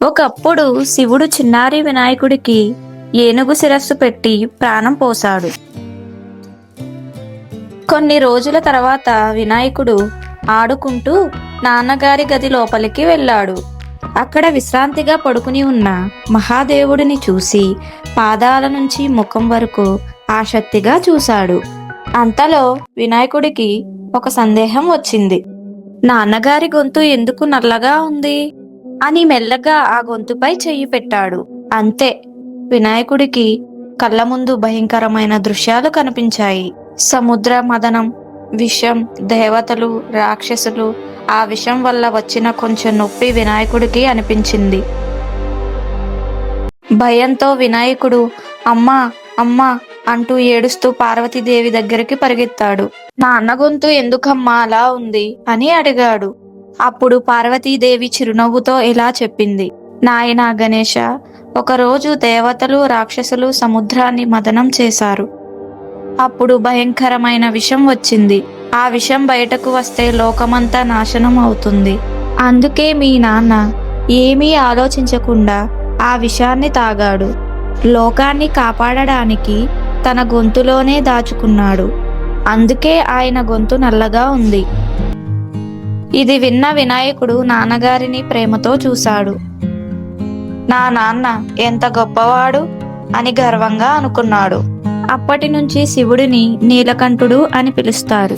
ఒకప్పుడు శివుడు చిన్నారి వినాయకుడికి ఏనుగు శిరస్సు పెట్టి ప్రాణం పోశాడు. కొన్ని రోజుల తర్వాత వినాయకుడు ఆడుకుంటూ నాన్నగారి గది లోపలికి వెళ్ళాడు. అక్కడ విశ్రాంతిగా పడుకుని ఉన్న మహాదేవుడిని చూసి పాదాల నుంచి ముఖం వరకు ఆసక్తిగా చూశాడు. అంతలో వినాయకుడికి ఒక సందేహం వచ్చింది. నాన్నగారి గొంతు ఎందుకు నల్లగా ఉంది అని మెల్లగా ఆ గొంతుపై చెయ్యి పెట్టాడు. అంతే, వినాయకుడికి కళ్ళ ముందు భయంకరమైన దృశ్యాలు కనిపించాయి. సముద్ర మదనం, విషం, దేవతలు, రాక్షసులు. ఆ విషం వల్ల వచ్చిన కొంచెం నొప్పి వినాయకుడికి అనిపించింది. భయంతో వినాయకుడు అమ్మా అమ్మా అంటూ ఏడుస్తూ పార్వతీదేవి దగ్గరికి పరిగెత్తాడు. నాన్న గొంతు ఎందుకమ్మా అలా ఉంది అని అడిగాడు. అప్పుడు పార్వతీదేవి చిరునవ్వుతో ఇలా చెప్పింది. నాయనా గణేశ, ఒకరోజు దేవతలు రాక్షసులు సముద్రాన్ని మదనం చేశారు. అప్పుడు భయంకరమైన విషం వచ్చింది. ఆ విషం బయటకు వస్తే లోకమంతా నాశనం అవుతుంది. అందుకే మీ నాన్న ఏమీ ఆలోచించకుండా ఆ విషాన్ని తాగాడు. లోకాన్ని కాపాడడానికి తన గొంతులోనే దాచుకున్నాడు. అందుకే ఆయన గొంతు నల్లగా ఉంది. ఇది విన్న వినాయకుడు నాన్నగారిని ప్రేమతో చూశాడు. నా నాన్న ఎంత గొప్పవాడు అని గర్వంగా అనుకున్నాడు. అప్పటి నుంచి శివుడిని నీలకంఠుడు అని పిలుస్తారు.